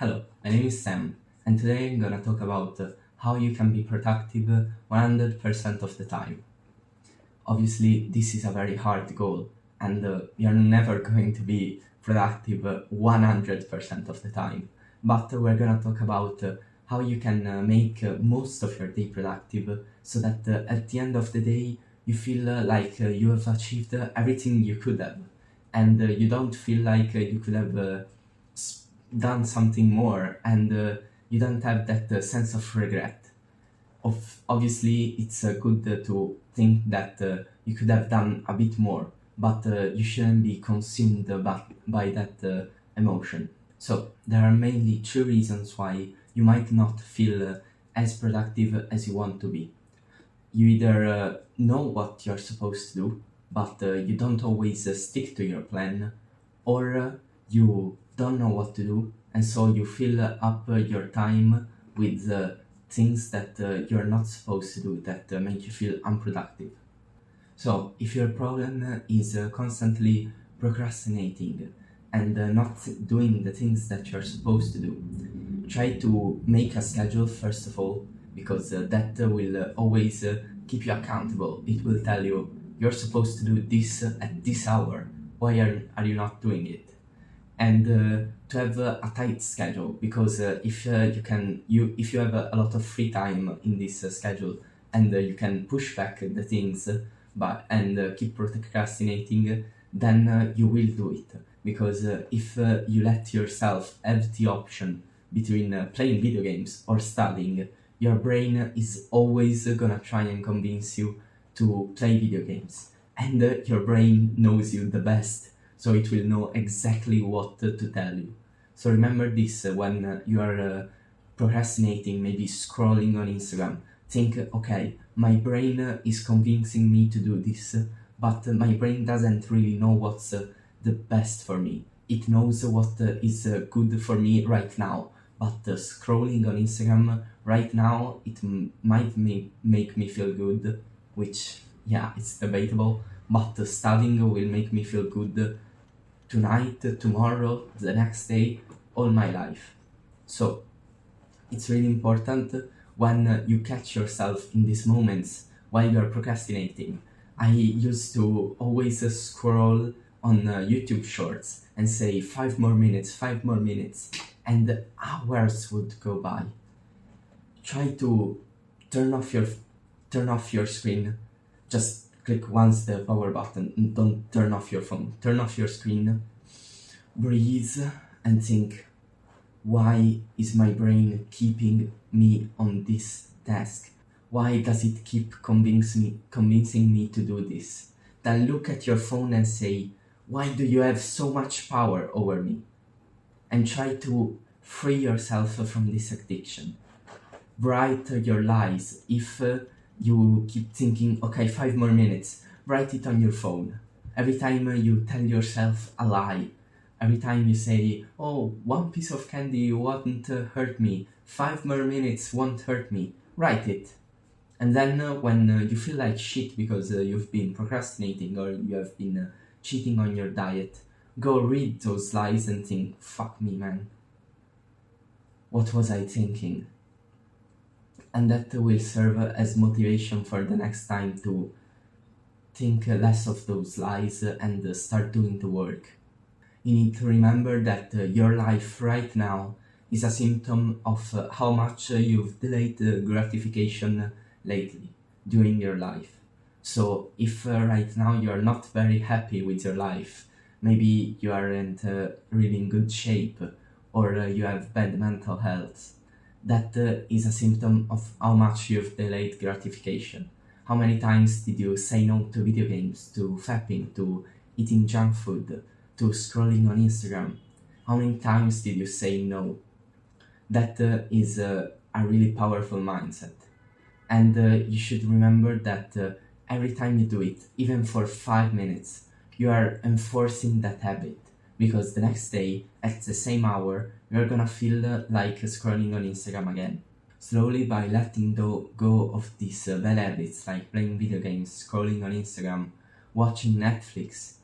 Hello, my name is Sam, and today I'm gonna talk about how you can be productive 100% of the time. Obviously, this is a very hard goal, and you're never going to be productive 100% of the time. But we're gonna talk about how you can make most of your day productive so that at the end of the day you feel like you have achieved everything you could have, and you don't feel like you could have done something more, and you don't have that sense of regret. Obviously, it's good to think that you could have done a bit more, but you shouldn't be consumed by that emotion. So, there are mainly two reasons why you might not feel as productive as you want to be. You either know what you're supposed to do, but you don't always stick to your plan, or you don't know what to do, and so you fill up your time with things that you're not supposed to do that make you feel unproductive. So, if your problem is constantly procrastinating and not doing the things that you're supposed to do, try to make a schedule first of all, because that will always keep you accountable. It will tell you you're supposed to do this at this hour. Why are you not doing it? And to have a tight schedule, because if if you have a lot of free time in this schedule, and you can push back the things and keep procrastinating, then you will do it. Because if you let yourself have the option between playing video games or studying, your brain is always gonna try and convince you to play video games, and your brain knows you the best, so it will know exactly what to tell you. So remember this when you are procrastinating, maybe scrolling on Instagram. Think, okay, my brain is convincing me to do this, but my brain doesn't really know what's the best for me. It knows what is good for me right now, but scrolling on Instagram right now, it might make me feel good, which, yeah, it's debatable, but studying will make me feel good tonight, tomorrow, the next day, all my life. So, it's really important when you catch yourself in these moments while you're procrastinating. I used to always scroll on YouTube shorts and say 5 more minutes, and hours would go by. Try to turn off your screen. Just click once the power button and don't turn off your phone. Turn off your screen, breathe, and think, why is my brain keeping me on this task? Why does it keep convincing me to do this? Then look at your phone and say, why do you have so much power over me? And try to free yourself from this addiction. Write your lies. If you keep thinking, okay, 5 more minutes, write it on your phone. Every time you tell yourself a lie, every time you say, oh, one piece of candy won't hurt me, 5 more minutes won't hurt me, write it. And then when you feel like shit because you've been procrastinating or you have been cheating on your diet, go read those lies and think, fuck me, man. What was I thinking? And that will serve as motivation for the next time to think less of those lies and start doing the work. You need to remember that your life right now is a symptom of how much you've delayed gratification lately during your life. So if right now you're not very happy with your life, maybe you aren't really in good shape, or you have bad mental health, that is a symptom of how much you've delayed gratification. How many times did you say no to video games, to fapping, to eating junk food, to scrolling on Instagram? How many times did you say no? That is a really powerful mindset. And you should remember that every time you do it, even for 5 minutes, you are enforcing that habit. Because the next day, at the same hour, you're gonna feel like scrolling on Instagram again. Slowly, by letting go of these bad habits like playing video games, scrolling on Instagram, watching Netflix,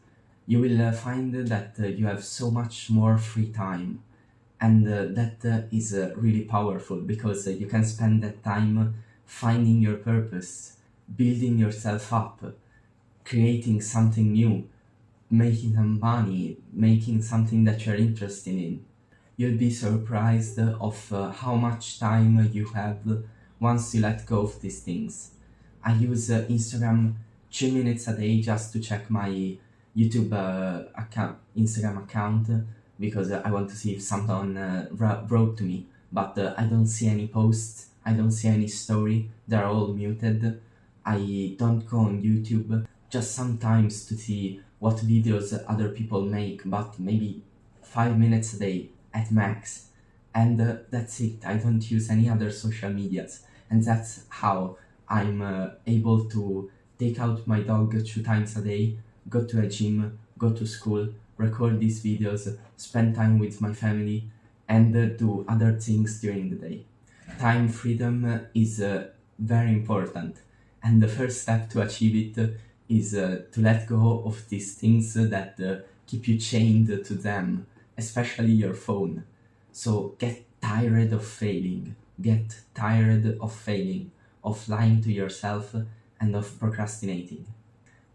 you will find that you have so much more free time, And that is really powerful, because you can spend that time finding your purpose, building yourself up, creating something new, making some money, making something that you're interested in. You'll be surprised of how much time you have once you let go of these things. I use Instagram 2 minutes a day just to check my YouTube Instagram account, because I want to see if someone wrote to me. But I don't see any posts, I don't see any story, they're all muted. I don't go on YouTube, just sometimes to see what videos other people make, but maybe 5 minutes a day at max. And that's it. I don't use any other social medias. And that's how I'm able to take out my dog 2 times a day, go to a gym, go to school, record these videos, spend time with my family, and do other things during the day. Time freedom is very important, and the first step to achieve it is to let go of these things that keep you chained to them, especially your phone. So get tired of failing, get tired of failing, of lying to yourself, and of procrastinating.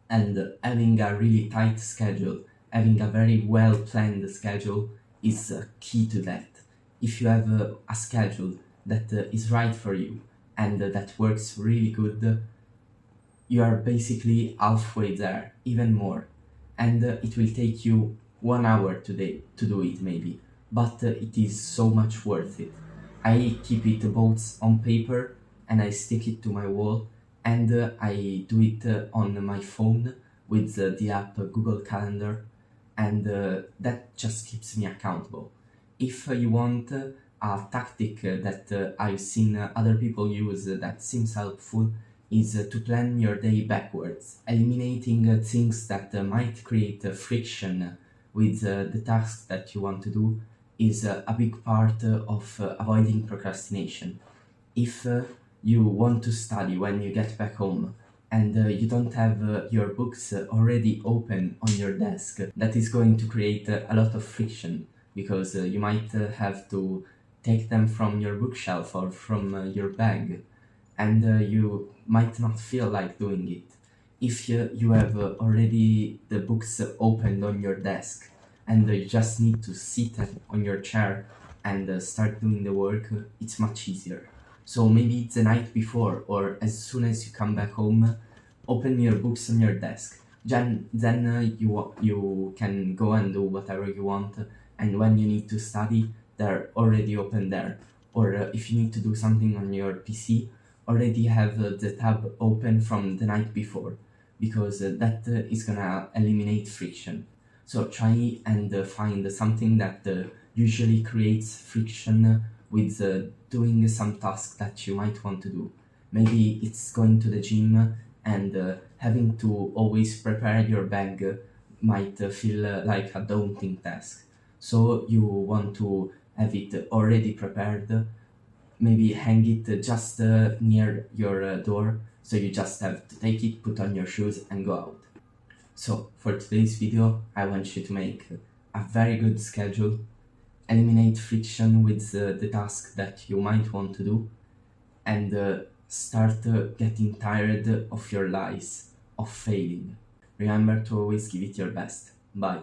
And having a really tight schedule, having a very well planned schedule is key to that. If you have a schedule that is right for you and that works really good, you are basically halfway there, even more. And it will take you 1 hour today to do it, maybe, but it is so much worth it. I keep it both on paper and I stick it to my wall, and I do it on my phone with the app Google Calendar, and that just keeps me accountable. If you want a tactic that I've seen other people use that seems helpful, is to plan your day backwards, eliminating things that might create friction with the tasks that you want to do is a big part of avoiding procrastination. If you want to study when you get back home and you don't have your books already open on your desk, that is going to create a lot of friction, because you might have to take them from your bookshelf or from your bag, and you might not feel like doing it. If you have already the books opened on your desk and you just need to sit on your chair and start doing the work, it's much easier. So maybe it's the night before, or as soon as you come back home, open your books on your desk. Then you can go and do whatever you want, and when you need to study, they're already open there. Or if you need to do something on your PC, already have the tab open from the night before, because that is gonna eliminate friction. So try and find something that usually creates friction with doing some task that you might want to do. Maybe it's going to the gym, and having to always prepare your bag might feel like a daunting task. So you want to have it already prepared, maybe hang it just near your door, so you just have to take it, put on your shoes and go out. So for today's video, I want you to make a very good schedule, eliminate friction with the task that you might want to do, and start getting tired of your lies, of failing. Remember to always give it your best. Bye.